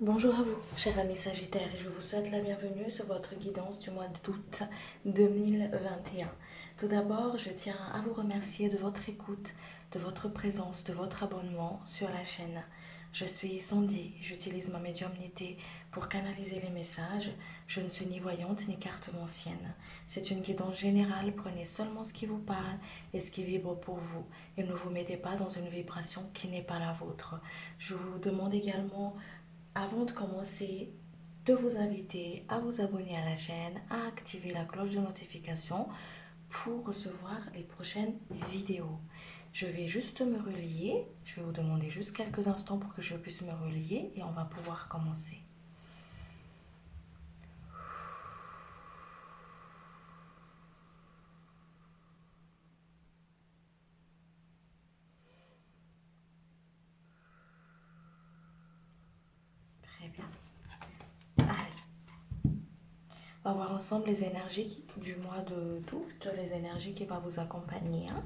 Bonjour à vous, chers amis Sagittaires, et je vous souhaite la bienvenue sur votre guidance du mois d'août 2021. Tout d'abord, je tiens à vous remercier de votre écoute, de votre présence, de votre abonnement sur la chaîne. Je suis Sandy, j'utilise ma médiumnité pour canaliser les messages. Je ne suis ni voyante ni cartomancienne. C'est une guidance générale, prenez seulement ce qui vous parle et ce qui vibre pour vous. Et ne vous mettez pas dans une vibration qui n'est pas la vôtre. Je vous demande également avant de commencer, de vous inviter à vous abonner à la chaîne, à activer la cloche de notification pour recevoir les prochaines vidéos. Je vais juste me relier, je vais vous demander juste quelques instants pour que je puisse me relier et on va pouvoir commencer. Très bien. Allez, on va voir ensemble les énergies du mois d'août, les énergies qui vont vous accompagner. Hein.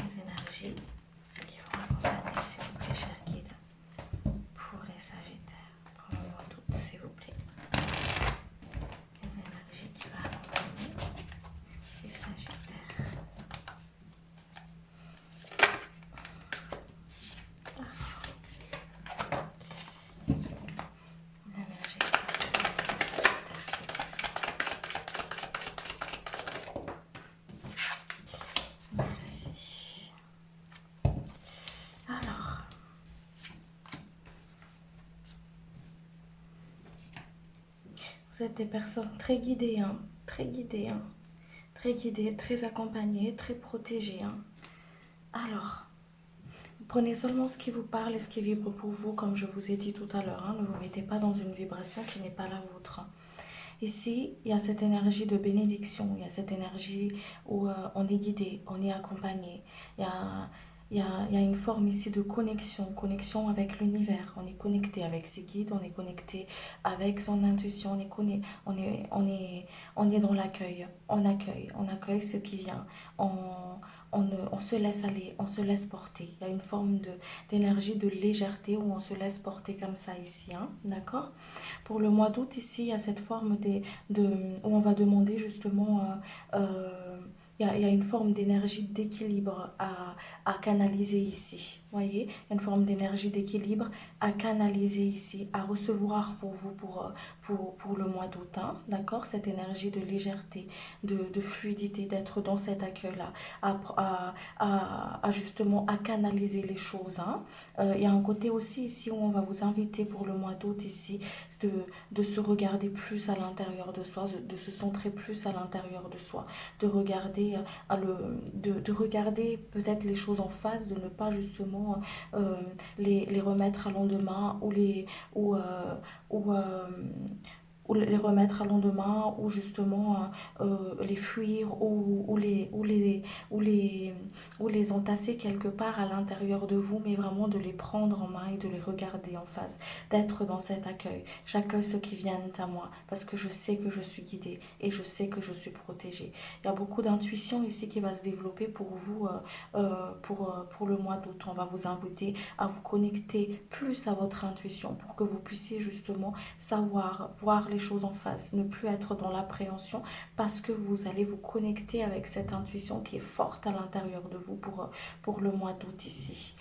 Les énergies qui vont accompagner, s'il vous plaît, chers guides. Pour les Sagittaires, pour le mois d'août, s'il vous plaît. Les énergies qui vont accompagner les Sagittaires. L'énergie qui va accompagner les Sagittaires, s'il vous plaît. Merci. Alors, vous êtes des personnes très guidées, hein, très guidées, hein, très guidées, très accompagnées, très protégées. Hein. Alors, prenez seulement ce qui vous parle et ce qui vibre pour vous, comme je vous ai dit tout à l'heure. Hein, ne vous mettez pas dans une vibration qui n'est pas la vôtre. Ici, il y a cette énergie de bénédiction, il y a cette énergie où on est guidé, on est accompagné. Il y a une forme ici de connexion, connexion avec l'univers. On est connecté avec ses guides, on est connecté avec son intuition, on est dans l'accueil. On accueille ce qui vient. On, on se laisse aller, on se laisse porter. Il y a une forme d'énergie, de légèreté où on se laisse porter comme ça ici, hein, d'accord? Pour le mois d'août, ici, il y a cette forme où on va demander justement, il y a une forme d'énergie d'équilibre à canaliser ici. Voyez, il y a une forme d'énergie d'équilibre à canaliser ici, à recevoir pour vous pour le mois d'août. Hein, d'accord? Cette énergie de légèreté, de fluidité, d'être dans cet accueil-là, justement à canaliser les choses. Hein. Il y a un côté aussi ici où on va vous inviter pour le mois d'août ici de, de se regarder plus à l'intérieur de soi, de se centrer plus à l'intérieur de soi, de regarder, de regarder peut-être les choses en face, de ne pas justement les remettre à lendemain ou, euh, ou, euh, ou les remettre à lendemain ou justement les fuir ou les entasser quelque part à l'intérieur de vous, mais vraiment de les prendre en main et de les regarder en face, d'être dans cet accueil. J'accueille ceux qui viennent à moi parce que je sais que je suis guidée et je sais que je suis protégée. Il y a beaucoup d'intuition ici qui va se développer pour vous pour le mois d'août. On va vous inviter à vous connecter plus à votre intuition pour que vous puissiez justement savoir, voir les choses en face, ne plus être dans l'appréhension parce que vous allez vous connecter avec cette intuition qui est forte à l'intérieur de vous pour le mois d'août ici.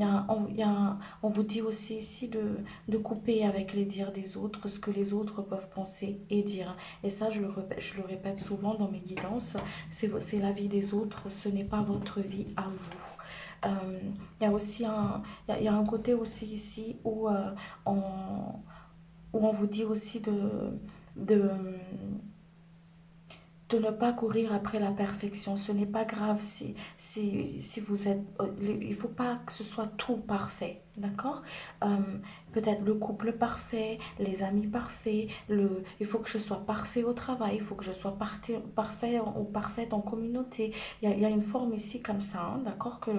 On vous dit aussi ici de couper avec les dires des autres, ce que les autres peuvent penser et dire. Et ça, je le répète souvent dans mes guidances, c'est la vie des autres, ce n'est pas votre vie à vous. Il y a aussi il y a un côté aussi ici on, où on vous dit aussi de, de ne pas courir après la perfection. Ce n'est pas grave si vous êtes... Il ne faut pas que ce soit tout parfait, d'accord? euh, Peut-être le couple parfait, les amis parfaits, il faut que je sois parfait au travail, il faut que je sois parfait ou parfaite en communauté. Il y a une forme ici comme ça, hein, d'accord, que,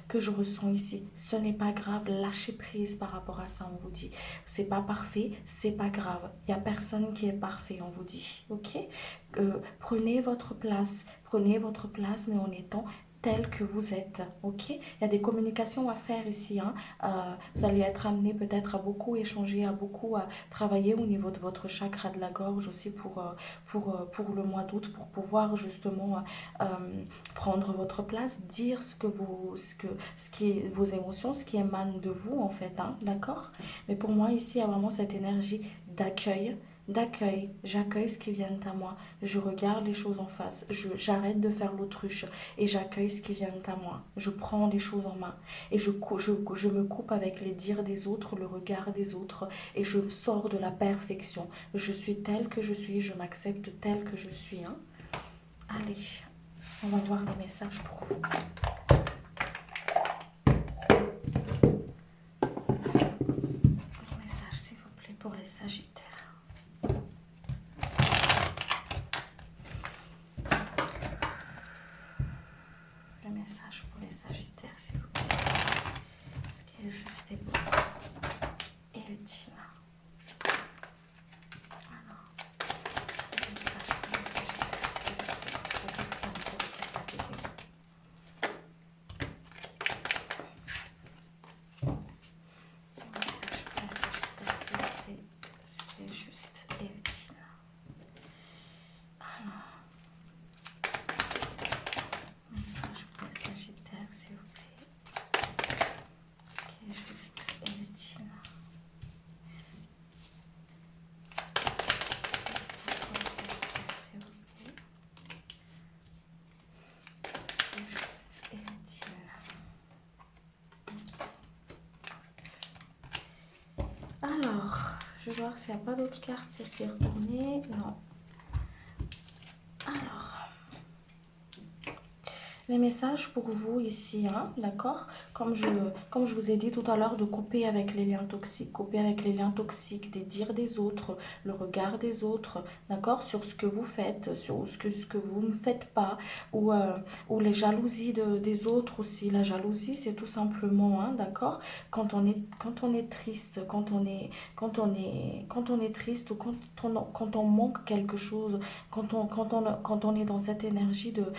que je ressens ici. Ce n'est pas grave, lâchez prise par rapport à ça, on vous dit. C'est pas parfait, c'est pas grave. Il n'y a personne qui est parfait, on vous dit, ok? Prenez votre place, mais en étant tel que vous êtes, ok? Il y a des communications à faire ici, hein. Vous allez être amené peut-être à beaucoup échanger, à beaucoup travailler au niveau de votre chakra de la gorge aussi pour le mois d'août, pour pouvoir justement prendre votre place, dire ce qui est vos émotions, ce qui émane de vous en fait, hein, d'accord? Mais pour moi ici, il y a vraiment cette énergie d'accueil, j'accueille ce qui vient à moi, je regarde les choses en face, j'arrête de faire l'autruche et j'accueille ce qui vient à moi, je prends les choses en main et je me coupe avec les dires des autres, le regard des autres et je sors de la perfection. Je suis telle que je suis, je m'accepte telle que je suis, hein. Allez, on va voir les messages pour vous. Les messages, s'il vous plaît, pour les Sagittaires. Le message pour les Sagittaires, s'il vous plaît. Ce qui est juste et beau et utile. Alors, le message pour les Sagittaires, s'il vous plaît. La personne pour laquelle la vidéo. Le message pour les Sagittaires, s'il vous plaît. Ce qui est juste et utile. Alors. Message pour les Sagittaires, s'il vous plaît. Ce qui est juste et utile. Message pour les Sagittaires, s'il vous plaît. Ce qui est juste et utile. Alors, je vais voir s'il n'y a pas d'autres cartes qui retournées. Non. Alors. Les messages pour vous ici, hein, d'accord? Comme je vous ai dit tout à l'heure, de couper avec les liens toxiques. Couper avec les liens toxiques, des dires des autres, le regard des autres, d'accord? Sur ce que vous faites, sur ce que vous ne faites pas. Ou les jalousies des autres aussi. La jalousie, c'est tout simplement, hein, d'accord? Quand on est triste, quand on est triste ou quand on manque quelque chose, quand on est dans cette énergie de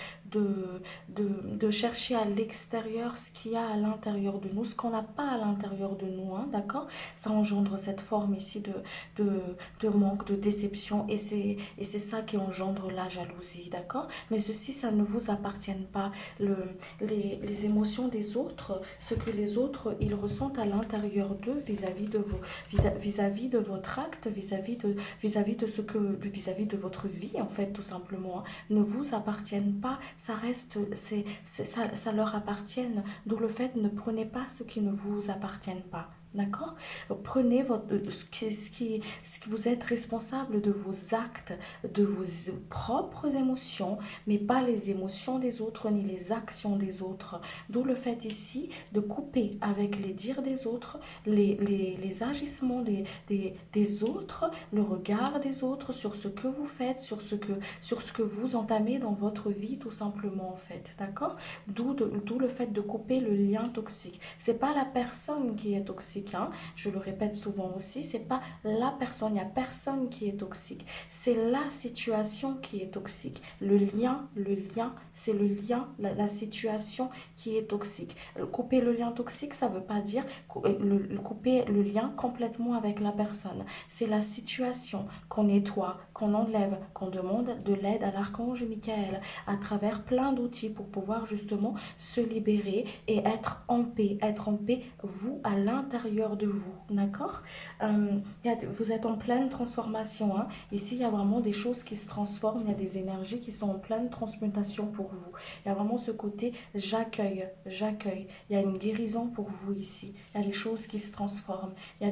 chercher à l'extérieur ce qu'il y a à l'intérieur de nous, ce qu'on n'a pas à l'intérieur de nous, hein, d'accord? Ça engendre cette forme ici de manque, de déception, et c'est ça qui engendre la jalousie, d'accord? Mais ceci, ça ne vous appartient pas. Les émotions des autres, ce que les autres, ils ressentent à l'intérieur d'eux vis-à-vis de votre acte, vis-à-vis de votre vie, en fait, tout simplement, hein, ne vous appartiennent pas. Ça reste, ça leur appartient. D'où le fait, ne prenez pas ce qui ne vous appartient pas. D'accord? Prenez ce qui vous êtes responsable de vos actes, de vos propres émotions, mais pas les émotions des autres ni les actions des autres. D'où le fait ici de couper avec les dires des autres, les agissements des autres, le regard des autres sur ce que vous faites, sur ce que vous entamez dans votre vie, tout simplement, en fait. D'accord? D'où le fait de couper le lien toxique. C'est pas la personne qui est toxique, hein. Je le répète souvent aussi, c'est pas la personne, il n'y a personne qui est toxique. C'est la situation qui est toxique. Le lien, c'est le lien, la situation qui est toxique. Couper le lien toxique, ça veut pas dire couper le lien complètement avec la personne. C'est la situation qu'on nettoie, qu'on enlève, qu'on demande de l'aide à l'archange Michael à travers plein d'outils pour pouvoir justement se libérer et être en paix, vous, à l'intérieur de vous, d'accord? Vous êtes en pleine transformation, hein. Ici, il y a vraiment des choses qui se transforment, il y a des énergies qui sont en pleine transmutation pour vous. Il y a vraiment ce côté j'accueille. Il y a une guérison pour vous ici. Il y a des choses qui se transforment. Il y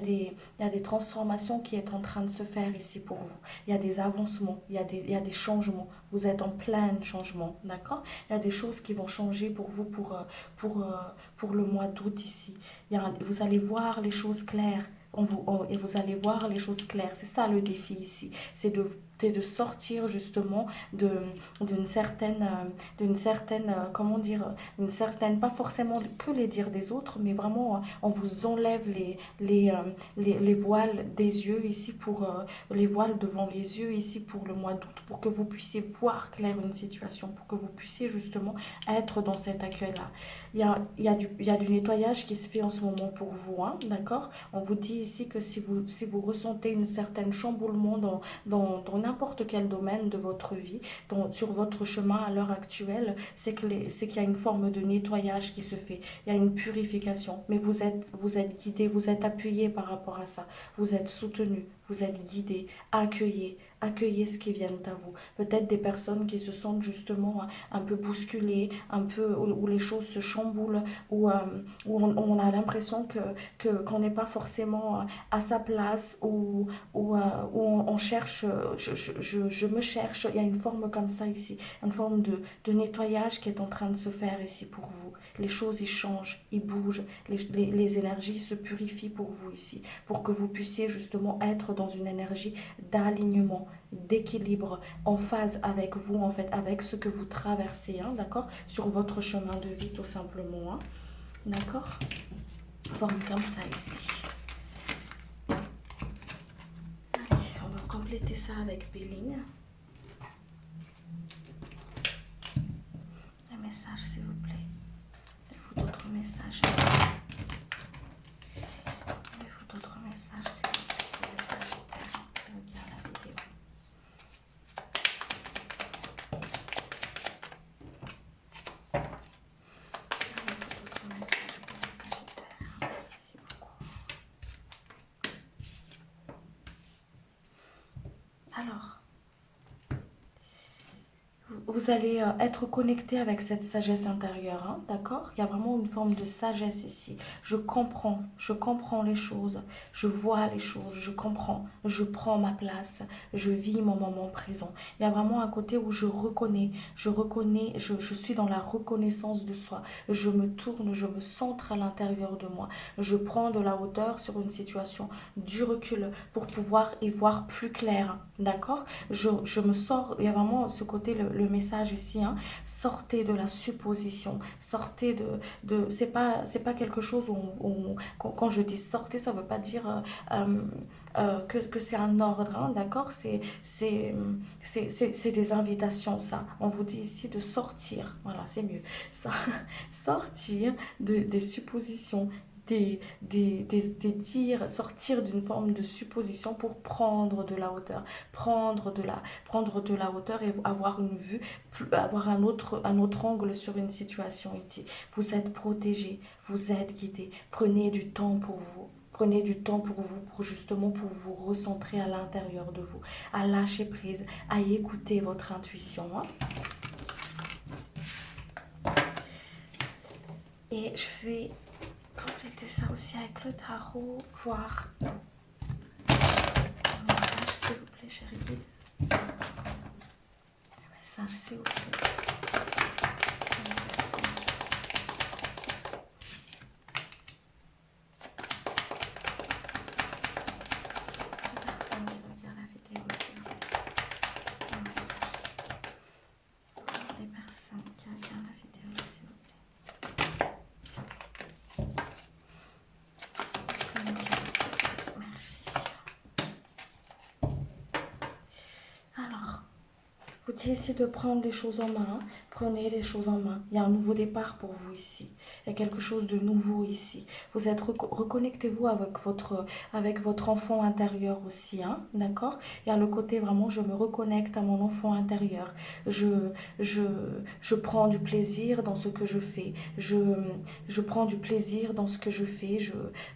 a des transformations qui sont en train de se faire ici pour vous. Il y a des avancements, il y a des changements. Vous êtes en plein changement, d'accord? Il y a des choses qui vont changer pour vous pour le mois d'août ici. Vous allez voir les choses claires. Et vous allez voir les choses claires. C'est ça le défi ici. C'est de sortir justement d'une certaine, comment dire, une certaine, pas forcément que les dires des autres, mais vraiment, on vous enlève les voiles des yeux ici les voiles devant les yeux ici pour le mois d'août, pour que vous puissiez voir clair une situation, pour que vous puissiez justement être dans cet accueil-là. Il y a du nettoyage qui se fait en ce moment pour vous, hein, d'accord? On vous dit ici que si vous ressentez une certaine chamboulement dans n'importe quel domaine de votre vie, sur votre chemin à l'heure actuelle, c'est qu'il y a une forme de nettoyage qui se fait, il y a une purification, mais vous êtes guidé, vous êtes appuyé par rapport à ça, vous êtes soutenu, vous êtes guidé, accueillez ce qui vient à vous. Peut-être des personnes qui se sentent justement un peu bousculées, un peu où les choses se chamboulent, où on a l'impression qu'on n'est pas forcément à sa place, où on cherche, je me cherche. Il y a une forme comme ça ici, une forme de nettoyage qui est en train de se faire ici pour vous. Les choses y changent, ils bougent, les énergies se purifient pour vous ici, pour que vous puissiez justement être dans une énergie d'alignement, d'équilibre, en phase avec vous, en fait, avec ce que vous traversez, hein, d'accord, sur votre chemin de vie tout simplement, hein, d'accord, forme comme ça ici. Allez, on va compléter ça avec Béline. Un message s'il vous plaît. Il faut d'autres messages. Il faut d'autres messages s'il vous plaît. Des messages internes. Regarde la vidéo. Alors, vous allez être connecté avec cette sagesse intérieure, hein, d'accord? Il y a vraiment une forme de sagesse ici. Je comprends les choses, je vois les choses, je comprends, je prends ma place, je vis mon moment présent. Il y a vraiment un côté où je reconnais, je suis dans la reconnaissance de soi. Je me tourne, je me centre à l'intérieur de moi. Je prends de la hauteur sur une situation, du recul pour pouvoir y voir plus clair, d'accord? Je me sors, il y a vraiment ce côté, le message ici, hein, sortez de la supposition, sortez c'est pas quelque chose quand je dis sortez, ça veut pas dire que c'est un ordre, hein, d'accord, c'est des invitations, ça, on vous dit ici de sortir, voilà, c'est mieux, ça, sortir des suppositions, des tirs, sortir d'une forme de supposition pour prendre de la hauteur, prendre de la hauteur et avoir une vue, avoir un autre angle sur une situation ici. Vous êtes protégé, vous êtes guidé. Prenez du temps pour vous. Prenez du temps pour vous, pour vous recentrer à l'intérieur de vous, à lâcher prise, à écouter votre intuition, hein. Et je vais compléter ça aussi avec le tarot, voir un message, s'il vous plaît, chérie guide. Un message, s'il vous plaît. Vous dites ici de prendre les choses en main. Prenez les choses en main. Il y a un nouveau départ pour vous ici. Il y a quelque chose de nouveau ici. Vous êtes reconnectez-vous avec votre enfant intérieur aussi, hein, d'accord? Il y a le côté vraiment, je me reconnecte à mon enfant intérieur. Je prends du plaisir dans ce que je fais. Je prends du plaisir dans ce que je fais.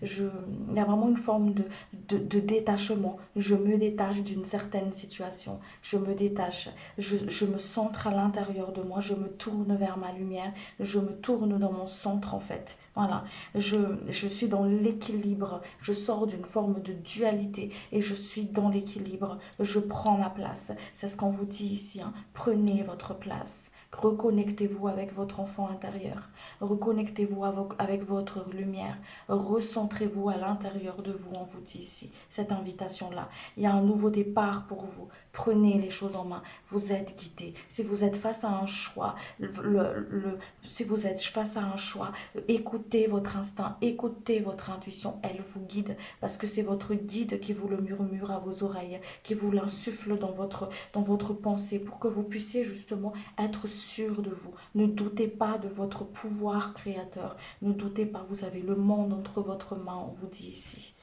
Il y a vraiment une forme de détachement. Je me détache d'une certaine situation. Je me détache. Je me centre à l'intérieur de moi, je me tourne vers ma lumière, je me tourne dans mon centre en fait. Voilà, je suis dans l'équilibre, je sors d'une forme de dualité et je suis dans l'équilibre, je prends ma place. C'est ce qu'on vous dit ici, hein. Prenez votre place. Reconnectez-vous avec votre enfant intérieur, reconnectez-vous avec votre lumière, recentrez-vous à l'intérieur de vous, on vous dit ici, cette invitation-là. Il y a un nouveau départ pour vous. Prenez les choses en main. Vous êtes guidé. Si vous êtes face à un choix, si vous êtes face à un choix, écoutez votre instinct, écoutez votre intuition. Elle vous guide parce que c'est votre guide qui vous le murmure à vos oreilles, qui vous l'insuffle dans votre pensée pour que vous puissiez justement être sûr de vous. Ne doutez pas de votre pouvoir créateur. Ne doutez pas, vous avez le monde entre votre main, on vous dit ici.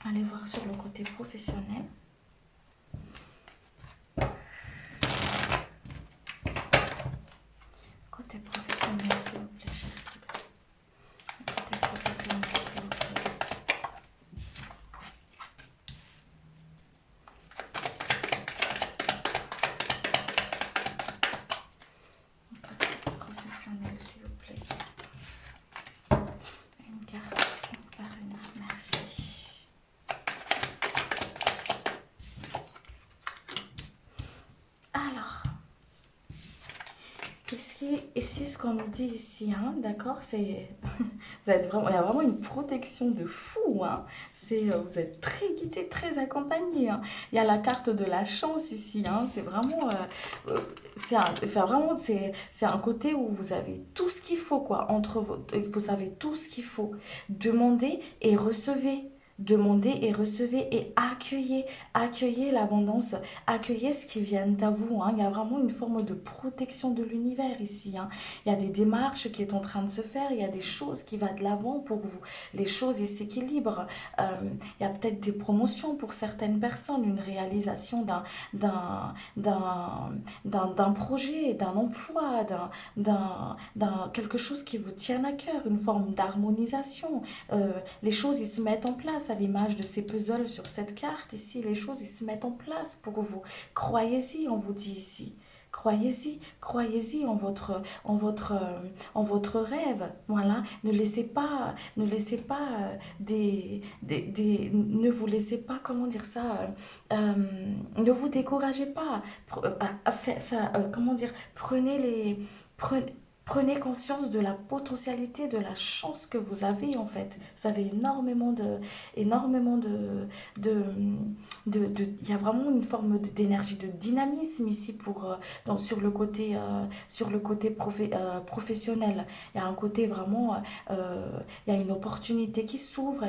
Allez voir sur le côté professionnel. Côté professionnel, s'il vous plaît, cher guide. Côté professionnel, s'il vous plaît. Côté professionnel, s'il vous plaît. Une carte par une. Merci. Alors, ici, ce qu'on nous dit ici, hein, d'accord, c'est, vous êtes vraiment, il y a vraiment une protection de fou, hein. Vous êtes très guidé, très accompagné, hein. Il y a la carte de la chance ici, hein. C'est vraiment, c'est un côté où vous avez tout ce qu'il faut, quoi. Vous avez tout ce qu'il faut. Demandez et recevez. Demandez et recevez et accueillez l'abondance, accueillez ce qui vient à vous, hein. Il y a vraiment une forme de protection de l'univers ici, hein. Il y a des démarches qui sont en train de se faire, il y a des choses qui vont de l'avant pour vous, les choses ils s'équilibrent. Il y a peut-être des promotions pour certaines personnes, une réalisation d'un projet, d'un emploi, quelque chose qui vous tient à cœur, une forme d'harmonisation. Les choses ils se mettent en place à l'image de ces puzzles sur cette carte ici, les choses ils se mettent en place pour vous. Croyez-y, on vous dit ici. Croyez-y, croyez-y en votre rêve. Voilà, ne vous laissez pas, comment dire ça, ne vous découragez pas. Comment dire, prenez, prenez conscience de la potentialité, de la chance que vous avez en fait. Vous avez de, il y a vraiment une forme d'énergie, de dynamisme ici sur le côté professionnel. Il y a un côté vraiment, il y a une opportunité qui s'ouvre,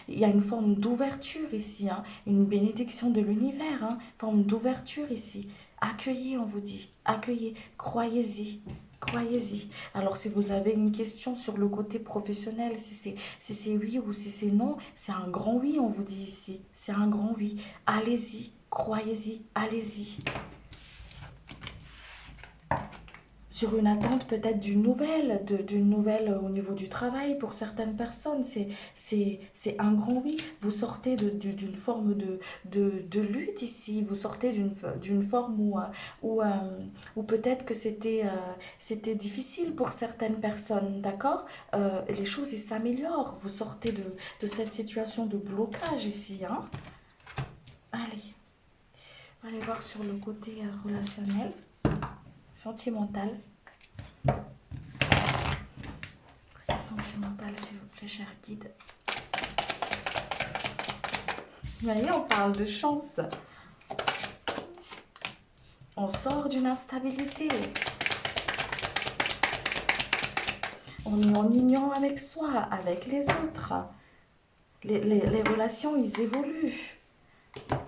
il y a une forme d'ouverture ici, hein, une bénédiction de l'univers, hein, forme d'ouverture ici. Accueillez, on vous dit, accueillez, croyez-y. Croyez-y. Alors, si vous avez une question sur le côté professionnel, si c'est oui ou si c'est non, c'est un grand oui, on vous dit ici. C'est un grand oui. Allez-y, croyez-y, allez-y. Sur une attente peut-être d'une nouvelle au niveau du travail pour certaines personnes, c'est un grand oui. Vous sortez d'une forme de lutte ici, vous sortez d'une forme où peut-être que c'était difficile pour certaines personnes, d'accord. Les choses s'améliorent, vous sortez de cette situation de blocage ici, hein. Allez voir sur le côté relationnel. Sentimental. Côté sentimental, s'il vous plaît, cher guide. Vous voyez, on parle de chance. On sort d'une instabilité. On est en union avec soi, avec les autres. Les relations, ils évoluent.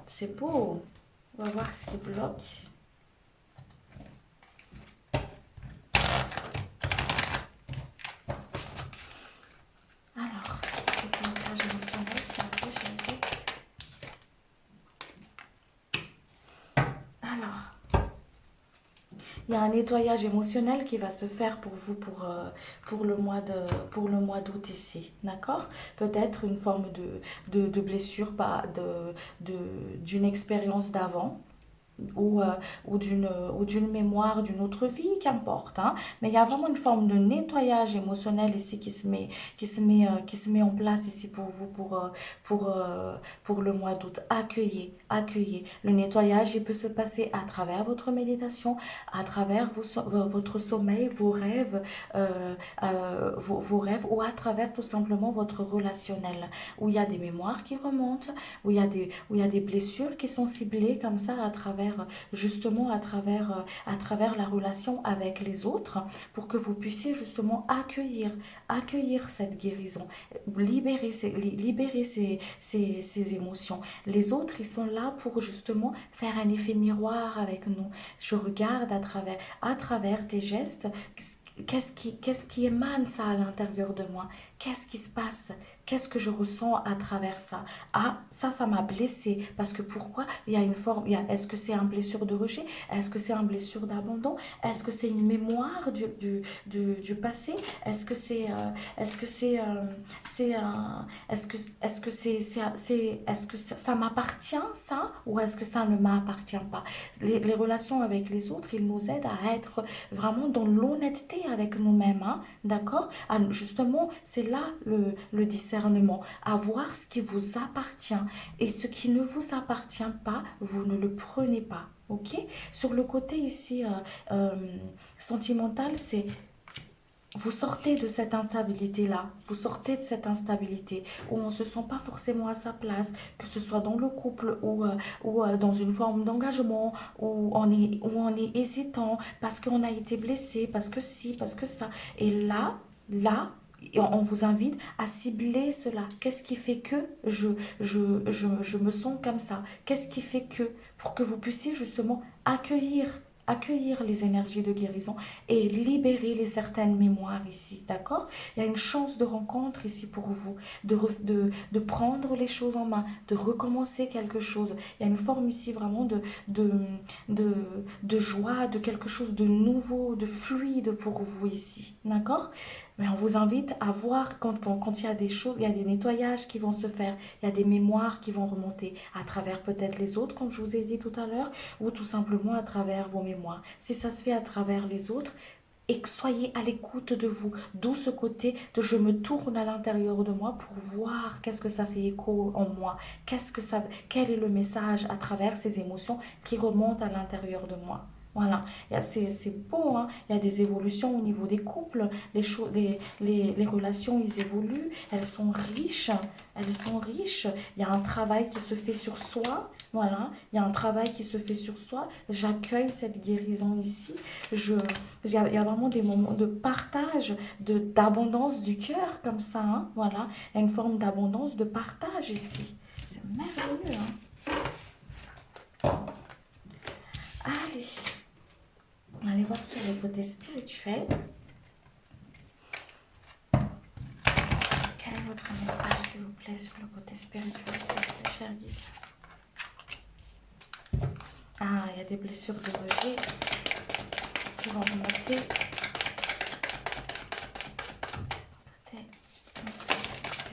C'est beau. On va voir ce qui bloque. Alors, c'est un message émotionnel, s'il vous plaît, cher guide. Alors, il y a un nettoyage émotionnel qui va se faire pour vous pour le mois d'août ici, d'accord. Peut-être une forme de blessure, d'une expérience d'avant. ou, ou d'une mémoire d'une autre vie, qu'importe, hein. Mais il y a vraiment une forme de nettoyage émotionnel ici qui se met en place ici pour vous, pour, pour le mois d'août. Accueillez, accueillez. Le nettoyage, il peut se passer à travers votre méditation, à travers votre sommeil, vos rêves, vos rêves, ou à travers tout simplement votre relationnel, où il y a des mémoires qui remontent, où il y a des blessures qui sont ciblées comme ça à travers, justement à travers la relation avec les autres, pour que vous puissiez justement accueillir cette guérison, libérer ces émotions. Les autres, ils sont là pour justement faire un effet miroir avec nous. Je regarde à travers tes gestes, qu'est-ce qui émane ça à l'intérieur de moi? Qu'est-ce qui se passe? Qu'est-ce que je ressens à travers ça? Ah, ça m'a blessé. Parce que pourquoi? Il y a une forme, est-ce que c'est une blessure de rejet? Est-ce que c'est une blessure d'abandon? Est-ce que c'est une mémoire du passé? Est-ce que est-ce que c'est est-ce que est-ce que ça m'appartient, ça? Ou est-ce que ça ne m'appartient pas? Les relations avec les autres, ils nous aident à être vraiment dans l'honnêteté avec nous-mêmes, hein, d'accord? Ah, justement, c'est là le discernement, à voir ce qui vous appartient et ce qui ne vous appartient pas, vous ne le prenez pas. Ok? Sur le côté ici euh, sentimental, c'est vous sortez de cette instabilité-là, vous sortez de cette instabilité où on ne se sent pas forcément à sa place, que ce soit dans le couple ou dans une forme d'engagement, où on est hésitant parce qu'on a été blessé, parce que si, parce que ça. Et là, on vous invite à cibler cela. Qu'est-ce qui fait que je me sens comme ça? Qu'est-ce qui fait que, pour que vous puissiez justement accueillir les énergies de guérison et libérer les certaines mémoires ici, d'accord? Il y a une chance de rencontre ici pour vous, de prendre les choses en main, de recommencer quelque chose. Il y a une forme ici vraiment de, de, de joie, de quelque chose de nouveau, de fluide pour vous ici, d'accord? Mais on vous invite à voir quand il y a des choses, il y a des nettoyages qui vont se faire, il y a des mémoires qui vont remonter à travers peut-être les autres, comme je vous ai dit tout à l'heure, ou tout simplement à travers vos mémoires. Si ça se fait à travers les autres, et que soyez à l'écoute de vous, d'où ce côté de je me tourne à l'intérieur de moi pour voir qu'est-ce que ça fait écho en moi, quel est le message à travers ces émotions qui remontent à l'intérieur de moi. Voilà, c'est beau, hein? Il y a des évolutions au niveau des couples, les relations, ils évoluent, elles sont riches, il y a un travail qui se fait sur soi, voilà, il y a un travail qui se fait sur soi, j'accueille cette guérison ici, je, il y a vraiment des moments de partage, d'abondance du cœur comme ça, hein, voilà. Il y a une forme d'abondance, de partage ici. C'est merveilleux, hein. Allez, on va aller voir sur le côté spirituel. Quel est votre message, s'il vous plaît, sur le côté spirituel, s'il vous plaît, cher guide? Ah, il y a des blessures de rejet qui vont remonter.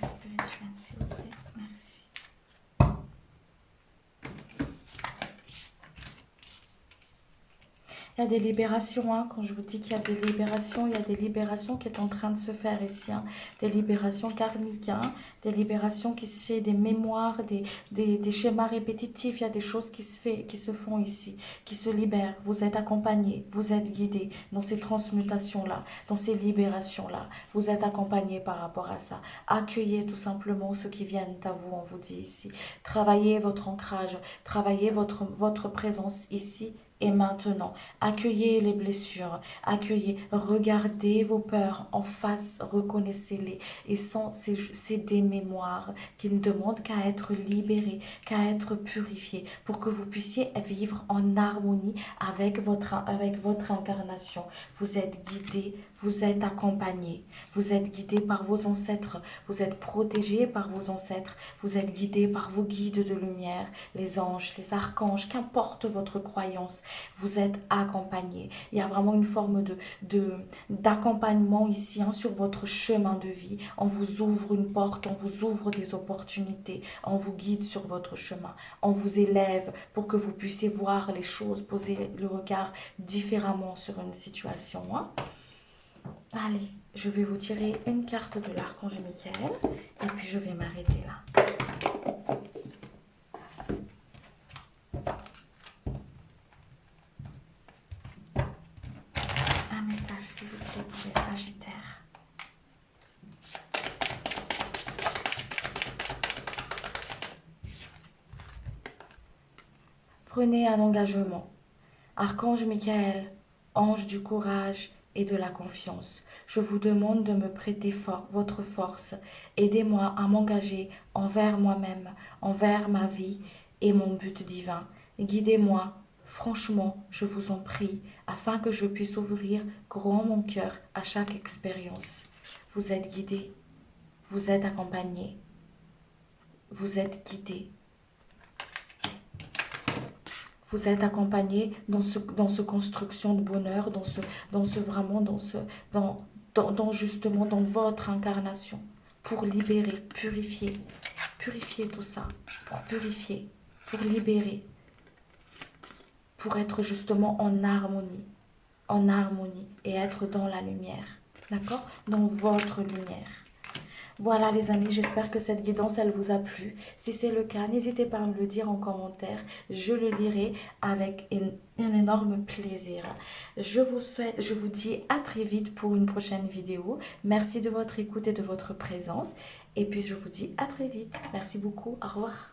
Spirituel, s'il vous plaît. Merci. Il y a des libérations, hein. Quand je vous dis qu'il y a des libérations, il y a des libérations qui sont en train de se faire ici, hein. Des libérations karmiques, hein. Des libérations qui se font, des mémoires, des schémas répétitifs. Il y a des choses qui se font ici, qui se libèrent. Vous êtes accompagnés, vous êtes guidés dans ces transmutations-là, dans ces libérations-là. Vous êtes accompagnés par rapport à ça. Accueillez tout simplement ceux qui viennent à vous, on vous dit ici. Travaillez votre ancrage, travaillez votre présence ici et maintenant. Accueillez les blessures, accueillez, regardez vos peurs en face, reconnaissez-les. Et c'est des mémoires qui ne demandent qu'à être libérées, qu'à être purifiées, pour que vous puissiez vivre en harmonie avec votre incarnation. Vous êtes guidés, vous êtes accompagnés, vous êtes guidés par vos ancêtres, vous êtes protégés par vos ancêtres, vous êtes guidés par vos guides de lumière, les anges, les archanges, qu'importe votre croyance, Vous êtes accompagné. Il y a vraiment une forme d'accompagnement ici hein, sur votre chemin de vie. On vous ouvre une porte, on vous ouvre des opportunités, on vous guide sur votre chemin, on vous élève pour que vous puissiez voir les choses, poser le regard différemment sur une situation. Hein. Allez, je vais vous tirer une carte de l'archange Michael et puis je vais m'arrêter là. Un message s'il vous plaît pour les Sagittaires. Prenez un engagement. Archange Michael, ange du courage et de la confiance, je vous demande de me prêter votre force. Aidez-moi à m'engager envers moi-même, envers ma vie et mon but divin. Guidez-moi, franchement, je vous en prie, afin que je puisse ouvrir grand mon cœur à chaque expérience. Vous êtes guidé, vous êtes accompagné, vous êtes guidé. Vous êtes accompagné dans ce construction de bonheur, justement dans votre incarnation, pour libérer, purifier tout ça, pour purifier, pour libérer, pour être justement en harmonie et être dans la lumière, d'accord? Dans votre lumière. Voilà les amis, j'espère que cette guidance, elle vous a plu. Si c'est le cas, n'hésitez pas à me le dire en commentaire. Je le lirai avec un énorme plaisir. Je vous dis à très vite pour une prochaine vidéo. Merci de votre écoute et de votre présence. Et puis je vous dis à très vite. Merci beaucoup. Au revoir.